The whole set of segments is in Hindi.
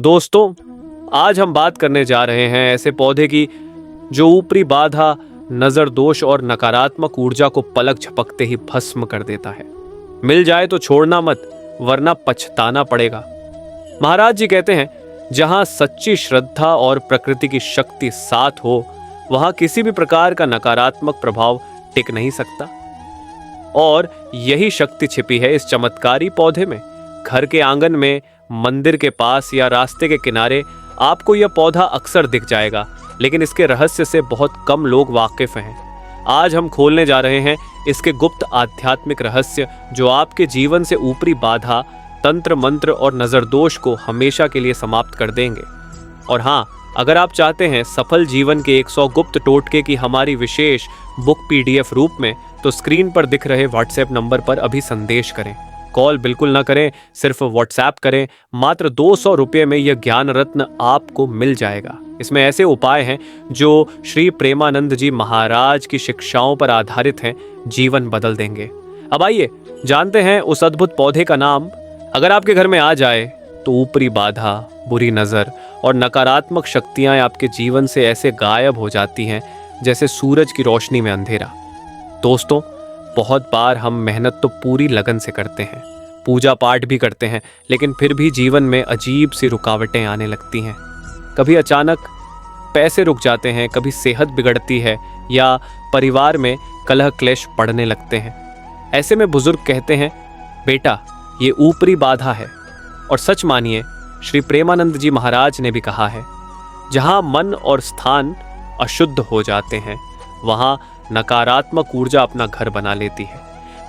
दोस्तों, आज हम बात करने जा रहे हैं ऐसे पौधे की जो ऊपरी बाधा, नजर दोष और नकारात्मक ऊर्जा को पलक झपकते ही भस्म कर देता है। मिल जाए तो छोड़ना मत, वरना पछताना पड़ेगा। महाराज जी कहते हैं, जहां सच्ची श्रद्धा और प्रकृति की शक्ति साथ हो, वहां किसी भी प्रकार का नकारात्मक प्रभाव टिक नहीं सकता। और यही शक्ति छिपी है इस चमत्कारी पौधे में। घर के आंगन में, मंदिर के पास या रास्ते के किनारे आपको यह पौधा अक्सर दिख जाएगा, लेकिन इसके रहस्य से बहुत कम लोग वाकिफ हैं। आज हम खोलने जा रहे हैं इसके गुप्त आध्यात्मिक रहस्य, जो आपके जीवन से ऊपरी बाधा, तंत्र मंत्र और नजर दोष को हमेशा के लिए समाप्त कर देंगे। और हाँ, अगर आप चाहते हैं सफल जीवन के 100 गुप्त टोटके की हमारी विशेष बुक PDF रूप में, तो स्क्रीन पर दिख रहे WhatsApp नंबर पर अभी संदेश करें। कॉल बिल्कुल ना करें, सिर्फ WhatsApp करें। मात्र 200 रुपये में यह ज्ञान रत्न आपको मिल जाएगा। इसमें ऐसे उपाय हैं जो श्री प्रेमानंद जी महाराज की शिक्षाओं पर आधारित हैं, जीवन बदल देंगे। अब आइए जानते हैं उस अद्भुत पौधे का नाम। अगर आपके घर में आ जाए तो ऊपरी बाधा, बुरी नज़र और नकारात्मक शक्तियां आपके जीवन से ऐसे गायब हो जाती हैं जैसे सूरज की रोशनी में अंधेरा। दोस्तों, बहुत बार हम मेहनत तो पूरी लगन से करते हैं, पूजा पाठ भी करते हैं, लेकिन फिर भी जीवन में अजीब सी रुकावटें आने लगती हैं। कभी अचानक पैसे रुक जाते हैं, कभी सेहत बिगड़ती है या परिवार में कलह क्लेश पड़ने लगते हैं। ऐसे में बुजुर्ग कहते हैं, बेटा ये ऊपरी बाधा है। और सच मानिए, श्री प्रेमानंद जी महाराज ने भी कहा है, जहां मन और स्थान अशुद्ध हो जाते हैं, वहां नकारात्मक ऊर्जा अपना घर बना लेती है।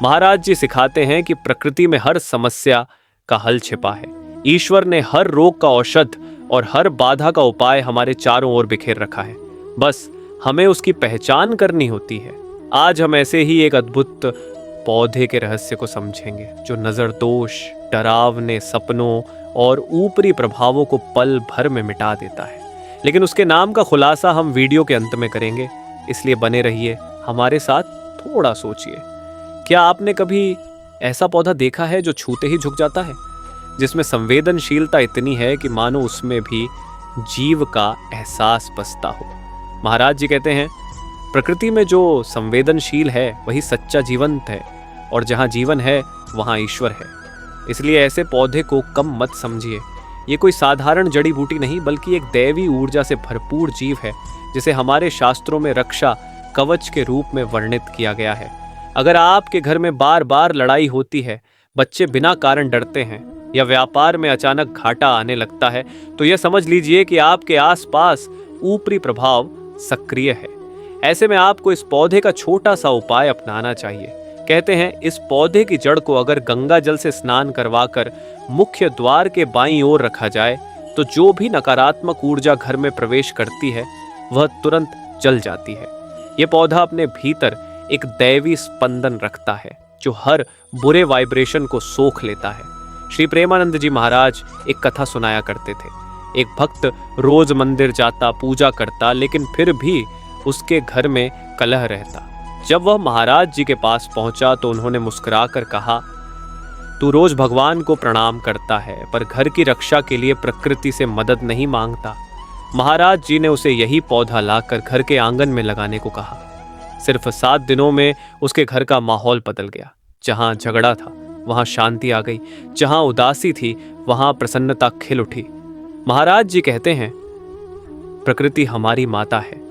महाराज जी सिखाते हैं कि प्रकृति में हर समस्या का हल छिपा है। ईश्वर ने हर रोग का औषध और हर बाधा का उपाय हमारे चारों ओर बिखेर रखा है, बस हमें उसकी पहचान करनी होती है। आज हम ऐसे ही एक अद्भुत पौधे के रहस्य को समझेंगे, जो नजर दोष, डरावने सपनों और ऊपरी प्रभावों को पल भर में मिटा देता है। लेकिन उसके नाम का खुलासा हम वीडियो के अंत में करेंगे, इसलिए बने रहिए हमारे साथ। थोड़ा सोचिए, क्या आपने कभी ऐसा पौधा देखा है जो छूते ही झुक जाता है, जिसमें संवेदनशीलता इतनी है कि मानो उसमें भी जीव का एहसास बसता हो। महाराज जी कहते हैं, प्रकृति में जो संवेदनशील है वही सच्चा जीवंत है, और जहाँ जीवन है वहाँ ईश्वर है। इसलिए ऐसे पौधे को कम मत समझिए। ये कोई साधारण जड़ी बूटी नहीं, बल्कि एक दैवी ऊर्जा से भरपूर जीव है, जिसे हमारे शास्त्रों में रक्षा कवच के रूप में वर्णित किया गया है। अगर आपके घर में बार बार लड़ाई होती है, बच्चे बिना कारण डरते हैं या व्यापार में अचानक घाटा आने लगता है, तो यह समझ लीजिए कि आपके आसपास ऊपरी प्रभाव सक्रिय है। ऐसे में आपको इस पौधे का छोटा सा उपाय अपनाना चाहिए। कहते हैं, इस पौधे की जड़ को अगर गंगा जल से स्नान करवाकर मुख्य द्वार के बाईं ओर रखा जाए, तो जो भी नकारात्मक ऊर्जा घर में प्रवेश करती है वह तुरंत जल जाती है। यह पौधा अपने भीतर एक दैवी स्पंदन रखता है, जो हर बुरे वाइब्रेशन को सोख लेता है। श्री प्रेमानंद जी महाराज एक कथा सुनाया करते थे। एक भक्त रोज मंदिर जाता, पूजा करता, लेकिन फिर भी उसके घर में कलह रहता। जब वह महाराज जी के पास पहुंचा तो उन्होंने मुस्कुराकर कहा, तू रोज भगवान को प्रणाम करता है, पर घर की रक्षा के लिए प्रकृति से मदद नहीं मांगता। महाराज जी ने उसे यही पौधा लाकर घर के आंगन में लगाने को कहा। सिर्फ 7 दिनों में उसके घर का माहौल बदल गया। जहां झगड़ा था वहां शांति आ गई, जहां उदासी थी वहां प्रसन्नता खिल उठी। महाराज जी कहते हैं, प्रकृति हमारी माता है।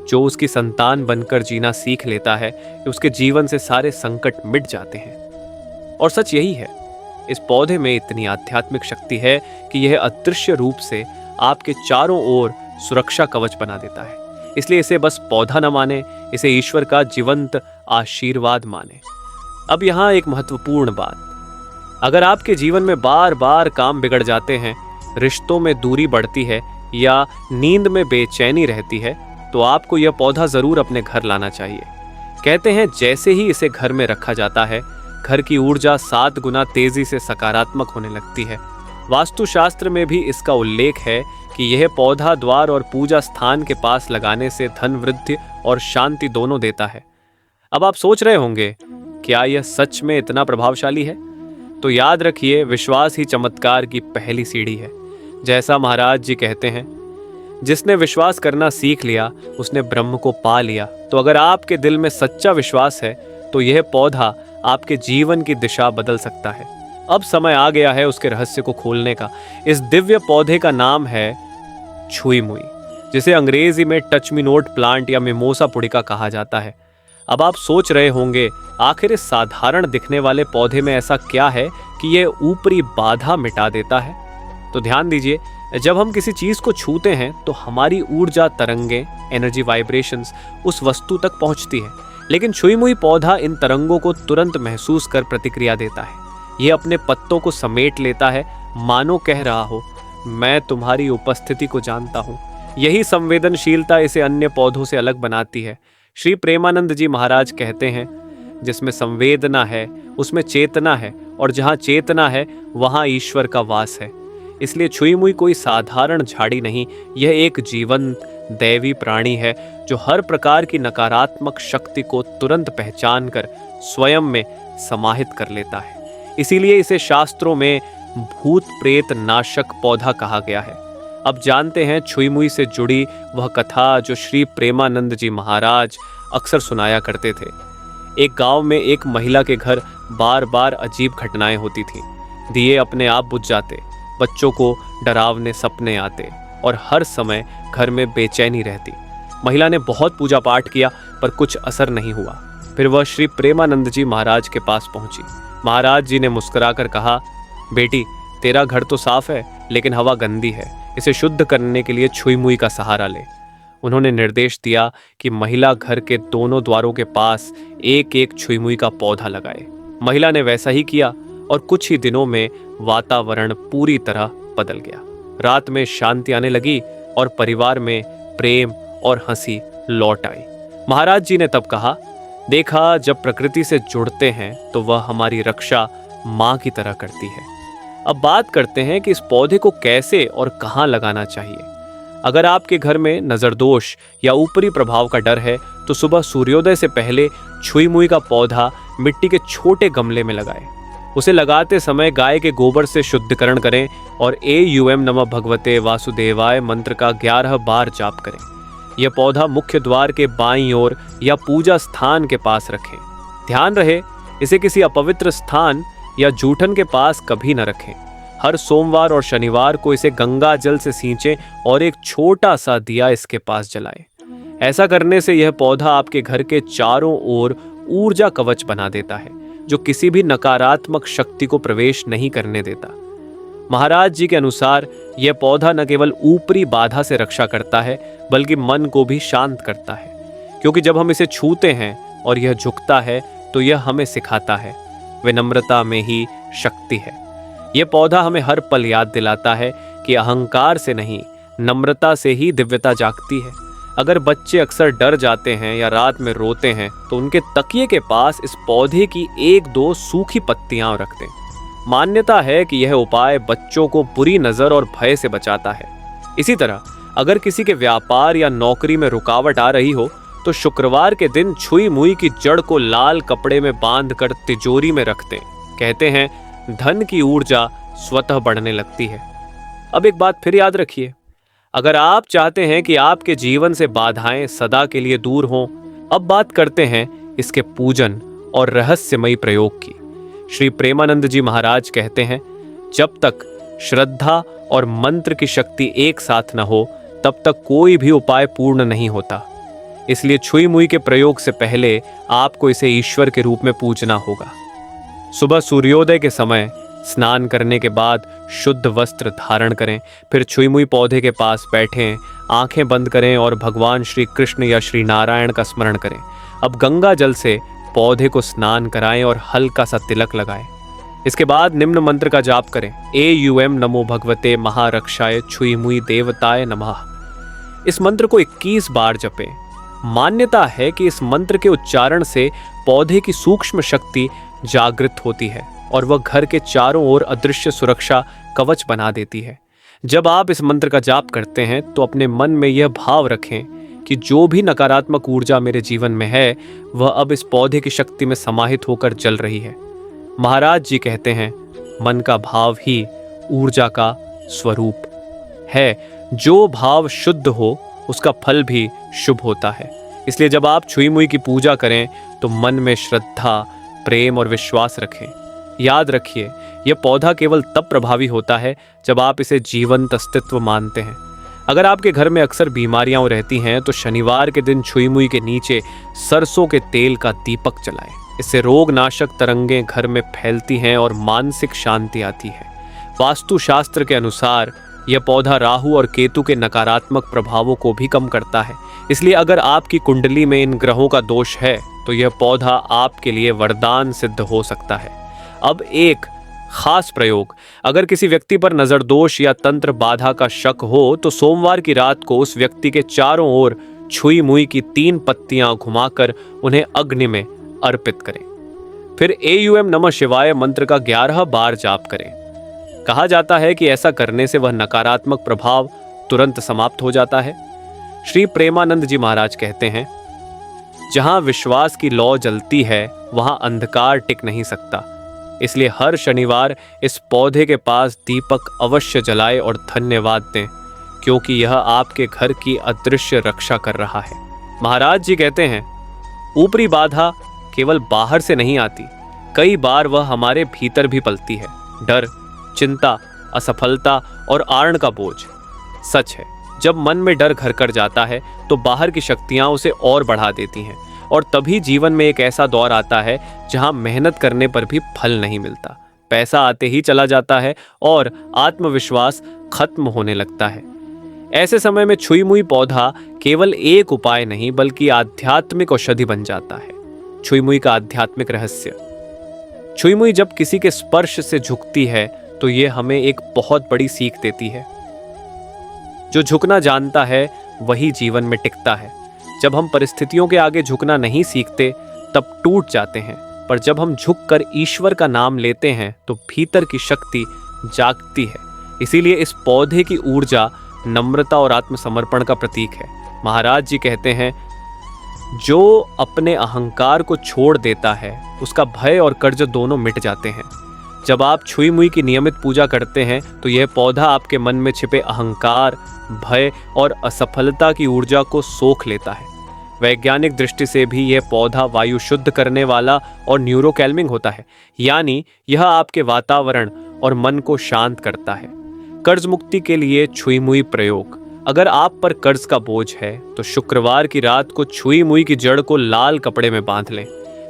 जो उसकी संतान बनकर जीना सीख लेता है, उसके जीवन से सारे संकट मिट जाते हैं। और सच यही है, इस पौधे में इतनी आध्यात्मिक शक्ति है कि यह अदृश्य रूप से आपके चारों ओर सुरक्षा कवच बना देता है। इसलिए इसे बस पौधा न माने, इसे ईश्वर का जीवंत आशीर्वाद माने। अब यहाँ एक महत्वपूर्ण बात, अगर आपके जीवन में बार बार काम बिगड़ जाते हैं, रिश्तों में दूरी बढ़ती है या नींद में बेचैनी रहती है, तो आपको यह पौधा जरूर अपने घर लाना चाहिए। कहते हैं, जैसे ही इसे घर में रखा जाता है, घर की ऊर्जा 7 गुना तेजी से सकारात्मक होने लगती है। वास्तुशास्त्र में भी इसका उल्लेख है कि यह पौधा द्वार और पूजा स्थान के पास लगाने से धन वृद्धि और शांति दोनों देता है। अब आप सोच रहे होंगे, क्या यह सच में इतना प्रभावशाली है? तो याद रखिए, विश्वास ही चमत्कार की पहली सीढ़ी है। जैसा महाराज जी कहते हैं, जिसने विश्वास करना सीख लिया उसने ब्रह्म को पा लिया। तो अगर आपके दिल में सच्चा विश्वास है तो यह पौधा आपके जीवन की दिशा बदल सकता है। अब समय आ गया है उसके रहस्य को खोलने का। इस दिव्य पौधे का नाम है छुई मुई, जिसे अंग्रेजी में टच मी नोट प्लांट या मिमोसा पुडिका कहा जाता है। अब आप सोच रहे होंगे, आखिर इस साधारण दिखने वाले पौधे में ऐसा क्या है कि यह ऊपरी बाधा मिटा देता है? तो ध्यान दीजिए, जब हम किसी चीज को छूते हैं तो हमारी ऊर्जा तरंगें, एनर्जी वाइब्रेशंस उस वस्तु तक पहुंचती है, लेकिन छुई मुई पौधा इन तरंगों को तुरंत महसूस कर प्रतिक्रिया देता है। यह अपने पत्तों को समेट लेता है, मानो कह रहा हो, मैं तुम्हारी उपस्थिति को जानता हूँ। यही संवेदनशीलता इसे अन्य पौधों से अलग बनाती है। श्री प्रेमानंद जी महाराज कहते हैं, जिसमें संवेदना है उसमें चेतना है, और जहाँ चेतना है वहाँ ईश्वर का वास है। इसलिए छुई मुई कोई साधारण झाड़ी नहीं, यह एक जीवंत दैवी प्राणी है जो हर प्रकार की नकारात्मक शक्ति को तुरंत पहचान कर स्वयं में समाहित कर लेता है। इसीलिए इसे शास्त्रों में भूत प्रेत नाशक पौधा कहा गया है। अब जानते हैं छुई मुई से जुड़ी वह कथा जो श्री प्रेमानंद जी महाराज अक्सर सुनाया करते थे। एक गांव में एक महिला के घर बार बार अजीब घटनाएं होती थीं। दिए अपने आप बुझ जाते, बच्चों को डरावने सपने आते और हर समय घर में बेचैनी रहती। महिला ने बहुत पूजा पाठ किया पर कुछ असर नहीं हुआ। फिर वह श्री प्रेमानंद जी महाराज के पास पहुंची। महाराज जी ने मुस्कुराकर कहा, बेटी, तेरा घर तो साफ है लेकिन हवा गंदी है, इसे शुद्ध करने के लिए छुई मुई का सहारा ले। उन्होंने निर्देश दिया कि महिला घर के दोनों द्वारों के पास एक एक छुई मुई का पौधा लगाए। महिला ने वैसा ही किया और कुछ ही दिनों में वातावरण पूरी तरह बदल गया। रात में शांति आने लगी और परिवार में प्रेम और हंसी लौट आई। महाराज जी ने तब कहा, देखा, जब प्रकृति से जुड़ते हैं तो वह हमारी रक्षा माँ की तरह करती है। अब बात करते हैं कि इस पौधे को कैसे और कहाँ लगाना चाहिए। अगर आपके घर में नज़र दोष या ऊपरी प्रभाव का डर है तो सुबह सूर्योदय से पहले छुई मुई का पौधा मिट्टी के छोटे गमले में लगाएं। उसे लगाते समय गाय के गोबर से शुद्धिकरण करें और AUM नमः भगवते वासुदेवाय मंत्र का 11 बार जाप करें। यह पौधा मुख्य द्वार के बाईं ओर या पूजा स्थान के पास रखें। ध्यान रहे, इसे किसी अपवित्र स्थान या जूठन के पास कभी न रखें। हर सोमवार और शनिवार को इसे गंगा जल से सींचें और एक छोटा सा दिया इसके पास जलाएं। ऐसा करने से यह पौधा आपके घर के चारों ओर ऊर्जा कवच बना देता है, जो किसी भी नकारात्मक शक्ति को प्रवेश नहीं करने देता। महाराज जी के अनुसार यह पौधा न केवल ऊपरी बाधा से रक्षा करता है बल्कि मन को भी शांत करता है, क्योंकि जब हम इसे छूते हैं और यह झुकता है तो यह हमें सिखाता है विनम्रता में ही शक्ति है। यह पौधा हमें हर पल याद दिलाता है कि अहंकार से नहीं, नम्रता से ही दिव्यता जागती है। अगर बच्चे अक्सर डर जाते हैं या रात में रोते हैं तो उनके तकिए के पास इस पौधे की 1-2 सूखी पत्तियां रख दें। मान्यता है कि यह उपाय बच्चों को बुरी नजर और भय से बचाता है। इसी तरह अगर किसी के व्यापार या नौकरी में रुकावट आ रही हो तो शुक्रवार के दिन छुई मुई की जड़ को लाल कपड़े में बांधकर तिजोरी में रख दें। कहते हैं धन की ऊर्जा स्वतः बढ़ने लगती है। अब एक बात फिर याद रखिए, अगर आप चाहते हैं कि आपके जीवन से बाधाएं सदा के लिए दूर हों, अब बात करते हैं इसके पूजन और रहस्यमयी प्रयोग की। श्री प्रेमानंद जी महाराज कहते हैं, जब तक श्रद्धा और मंत्र की शक्ति एक साथ न हो तब तक कोई भी उपाय पूर्ण नहीं होता। इसलिए छुई मुई के प्रयोग से पहले आपको इसे ईश्वर के रूप में पूजना होगा। सुबह सूर्योदय के समय स्नान करने के बाद शुद्ध वस्त्र धारण करें, फिर छुई मुई पौधे के पास बैठें, आंखें बंद करें और भगवान श्री कृष्ण या श्री नारायण का स्मरण करें। अब गंगा जल से पौधे को स्नान कराएं और हल्का सा तिलक लगाएं। इसके बाद निम्न मंत्र का जाप करें, AUM नमो भगवते महारक्षाय छुई मुई देवताय नमः। इस मंत्र को 21 बार जपें। मान्यता है कि इस मंत्र के उच्चारण से पौधे की सूक्ष्म शक्ति जागृत होती है और वह घर के चारों ओर अदृश्य सुरक्षा कवच बना देती है। जब आप इस मंत्र का जाप करते हैं तो अपने मन में यह भाव रखें कि जो भी नकारात्मक ऊर्जा मेरे जीवन में है वह अब इस पौधे की शक्ति में समाहित होकर जल रही है। महाराज जी कहते हैं, मन का भाव ही ऊर्जा का स्वरूप है, जो भाव शुद्ध हो उसका फल भी शुभ होता है। इसलिए जब आप छुई मुई की पूजा करें तो मन में श्रद्धा, प्रेम और विश्वास रखें। याद रखिए, यह पौधा केवल तब प्रभावी होता है जब आप इसे जीवंत अस्तित्व मानते हैं। अगर आपके घर में अक्सर बीमारियां रहती हैं तो शनिवार के दिन छुई मुई के नीचे सरसों के तेल का दीपक जलाएं। इससे रोग नाशक तरंगें घर में फैलती हैं और मानसिक शांति आती है। वास्तु शास्त्र के अनुसार यह पौधा राहु और केतु के नकारात्मक प्रभावों को भी कम करता है। इसलिए अगर आपकी कुंडली में इन ग्रहों का दोष है तो यह पौधा आपके लिए वरदान सिद्ध हो सकता है। अब एक खास प्रयोग, अगर किसी व्यक्ति पर नजर दोष या तंत्र बाधा का शक हो तो सोमवार की रात को उस व्यक्ति के चारों ओर छुई मुई की 3 पत्तियां घुमाकर उन्हें अग्नि में अर्पित करें। फिर AUM नमः शिवाय मंत्र का 11 बार जाप करें। कहा जाता है कि ऐसा करने से वह नकारात्मक प्रभाव तुरंत समाप्त हो जाता है। श्री प्रेमानंद जी महाराज कहते हैं, जहां विश्वास की लौ जलती है वहां अंधकार टिक नहीं सकता। इसलिए हर शनिवार इस पौधे के पास दीपक अवश्य जलाएं और धन्यवाद दें, क्योंकि यह आपके घर की अदृश्य रक्षा कर रहा है। महाराज जी कहते हैं, ऊपरी बाधा केवल बाहर से नहीं आती, कई बार वह हमारे भीतर भी पलती है। डर, चिंता, असफलता और आर्ण का बोझ। सच है, जब मन में डर घर कर जाता है तो बाहर की शक्तियां उसे और बढ़ा देती हैं और तभी जीवन में एक ऐसा दौर आता है जहां मेहनत करने पर भी फल नहीं मिलता, पैसा आते ही चला जाता है और आत्मविश्वास खत्म होने लगता है। ऐसे समय में छुई मुई पौधा केवल एक उपाय नहीं बल्कि आध्यात्मिक औषधि बन जाता है। छुई मुई का आध्यात्मिक रहस्य। छुई मुई जब किसी के स्पर्श से झुकती है तो ये हमें एक बहुत बड़ी सीख देती है। जो झुकना जानता है वही जीवन में टिकता है। जब हम परिस्थितियों के आगे झुकना नहीं सीखते तब टूट जाते हैं, पर जब हम झुककर ईश्वर का नाम लेते हैं तो भीतर की शक्ति जागती है। इसीलिए इस पौधे की ऊर्जा नम्रता और आत्मसमर्पण का प्रतीक है। महाराज जी कहते हैं, जो अपने अहंकार को छोड़ देता है उसका भय और कर्ज दोनों मिट जाते हैं। जब आप छुई मुई की नियमित पूजा करते हैं तो यह पौधा आपके मन में छिपे अहंकार, भय और असफलता की ऊर्जा को सोख लेता है। वैज्ञानिक दृष्टि से भी यह पौधा वायु शुद्ध करने वाला और न्यूरोकैल्मिंग होता है, यानी यह आपके वातावरण और मन को शांत करता है। कर्ज मुक्ति के लिए छुई मुई प्रयोग। अगर आप पर कर्ज का बोझ है तो शुक्रवार की रात को छुई मुई की जड़ को लाल कपड़े में बांध लें।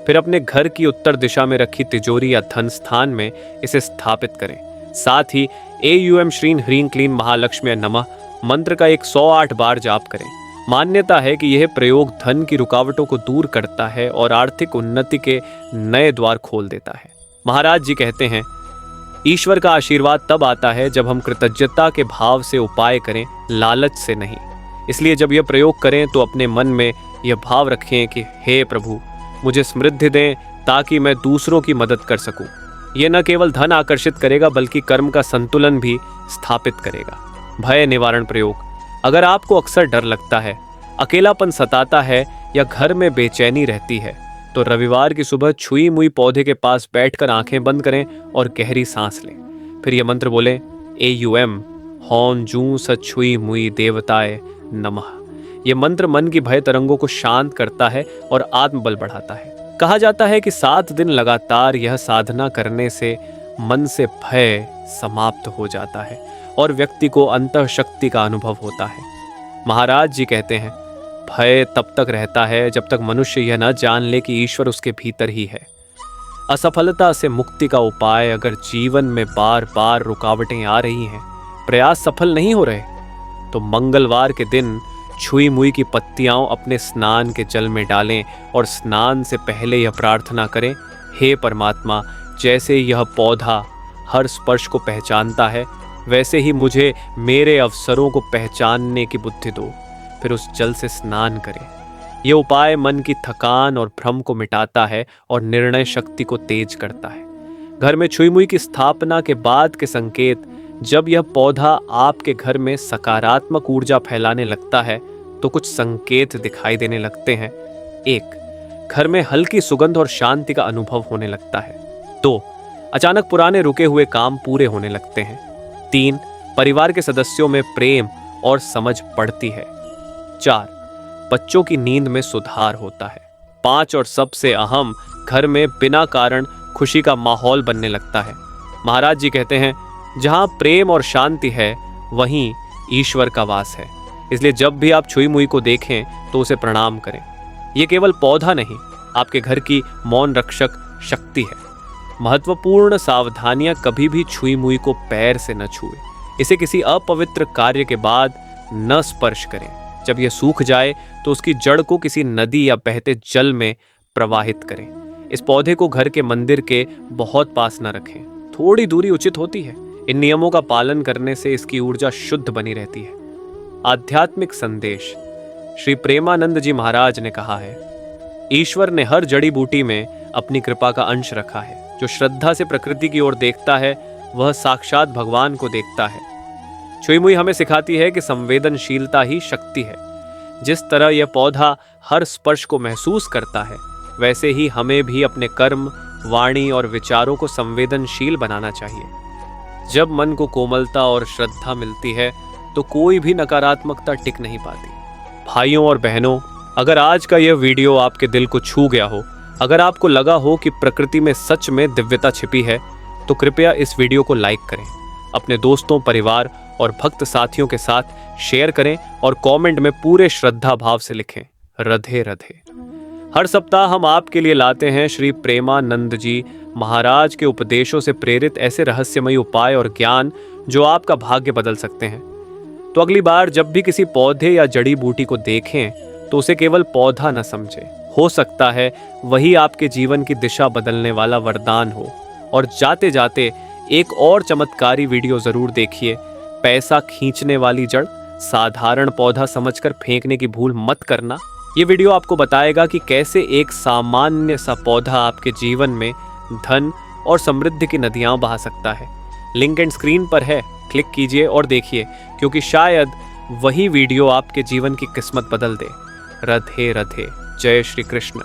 फिर अपने घर की उत्तर दिशा में रखी तिजोरी या धन स्थान में इसे स्थापित करें। साथ ही AUM श्रीं ह्रीं क्लीं महालक्ष्मी नमः मंत्र का 108 बार जाप करें। मान्यता है कि यह प्रयोग धन की रुकावटों को दूर करता है और आर्थिक उन्नति के नए द्वार खोल देता है। महाराज जी कहते हैं, ईश्वर का आशीर्वाद तब आता है जब हम कृतज्ञता के भाव से उपाय करें, लालच से नहीं। इसलिए जब यह प्रयोग करें तो अपने मन में यह भाव रखें कि हे प्रभु, मुझे समृद्धि दें ताकि मैं दूसरों की मदद कर सकूं। यह न केवल धन आकर्षित करेगा बल्कि कर्म का संतुलन भी स्थापित करेगा। भय निवारण प्रयोग। अगर आपको अक्सर डर लगता है, अकेलापन सताता है या घर में बेचैनी रहती है तो रविवार की सुबह छुई मुई पौधे के पास बैठकर आंखें बंद करें और गहरी सांस लें। फिर यह मंत्र बोलें, AUM हौन जू स छुई मुई देवताय नमः। यह मंत्र मन की भय तरंगों को शांत करता है और आत्मबल बढ़ाता है। कहा जाता है कि 7 दिन लगातार यह साधना करने से मन से भय समाप्त हो जाता है और व्यक्ति को अंतः शक्ति का अनुभव होता है। महाराज जी कहते हैं, भय तब तक रहता है जब तक मनुष्य यह न जान ले कि ईश्वर उसके भीतर ही है। असफलता से मुक्ति का उपाय। अगर जीवन में बार बार रुकावटें आ रही हैं, प्रयास सफल नहीं हो रहे, तो मंगलवार के दिन छुई मुई की पत्तियां अपने स्नान के जल में डालें और स्नान से पहले यह प्रार्थना करें, हे परमात्मा, जैसे यह पौधा हर स्पर्श को पहचानता है वैसे ही मुझे मेरे अवसरों को पहचानने की बुद्धि दो। फिर उस जल से स्नान करें। यह उपाय मन की थकान और भ्रम को मिटाता है और निर्णय शक्ति को तेज करता है। घर में छुई मुई की स्थापना के बाद के संकेत। जब यह पौधा आपके घर में सकारात्मक ऊर्जा फैलाने लगता है तो कुछ संकेत दिखाई देने लगते हैं। 1. घर में हल्की सुगंध और शांति का अनुभव होने लगता है। 2. अचानक पुराने रुके हुए काम पूरे होने लगते हैं। 3. परिवार के सदस्यों में प्रेम और समझ बढ़ती है। 4. बच्चों की नींद में सुधार होता है। 5 और सबसे अहम, घर में बिना कारण खुशी का माहौल बनने लगता है। महाराज जी कहते हैं, जहां प्रेम और शांति है वहीं ईश्वर का वास है। इसलिए जब भी आप छुई मुई को देखें तो उसे प्रणाम करें। ये केवल पौधा नहीं, आपके घर की मौन रक्षक शक्ति है। महत्वपूर्ण सावधानियां, कभी भी छुई मुई को पैर से न छुए। इसे किसी अपवित्र कार्य के बाद न स्पर्श करें। जब यह सूख जाए तो उसकी जड़ को किसी नदी या बहते जल में प्रवाहित करें। इस पौधे को घर के मंदिर के बहुत पास न रखें, थोड़ी दूरी उचित होती है। इन नियमों का पालन करने से इसकी ऊर्जा शुद्ध बनी रहती है। आध्यात्मिक संदेश। श्री प्रेमानंद जी महाराज ने कहा है, ईश्वर ने हर जड़ी बूटी में अपनी कृपा का अंश रखा है। जो श्रद्धा से प्रकृति की ओर देखता है वह साक्षात भगवान को देखता है। छुई मुई हमें सिखाती है कि संवेदनशीलता ही शक्ति है। जिस तरह यह पौधा हर स्पर्श को महसूस करता है, वैसे ही हमें भी अपने कर्म, वाणी और विचारों को संवेदनशील बनाना चाहिए। जब मन को कोमलता और श्रद्धा मिलती है तो कोई भी नकारात्मकता टिक नहीं पाती। भाइयों और बहनों, अगर आज का यह वीडियो आपके दिल को छू गया हो, अगर आपको लगा हो कि प्रकृति में सच में दिव्यता छिपी है, तो कृपया इस वीडियो को लाइक करें, अपने दोस्तों, परिवार और भक्त साथियों के साथ शेयर करें और कमेंट में पूरे श्रद्धा भाव से लिखें, राधे राधे। हर सप्ताह हम आपके लिए लाते हैं श्री प्रेमानंद जी महाराज के उपदेशों से प्रेरित ऐसे रहस्यमयी उपाय और ज्ञान जो आपका भाग्य बदल सकते हैं। तो अगली बार जब भी किसी पौधे या जड़ी बूटी को देखें तो उसे केवल पौधा न समझें। हो सकता है वही आपके जीवन की दिशा बदलने वाला वरदान हो। और जाते जाते एक और चमत्कारी वीडियो जरूर देखिए। पैसा खींचने वाली जड़ साधारण पौधा समझकर फेंकने की भूल मत करना। ये वीडियो आपको बताएगा कि कैसे एक सामान्य सा पौधा आपके जीवन में धन और समृद्धि की नदियां बहा सकता है। लिंक एंड स्क्रीन पर है, क्लिक कीजिए और देखिए, क्योंकि शायद वही वीडियो आपके जीवन की किस्मत बदल दे। राधे राधे। जय श्री कृष्ण।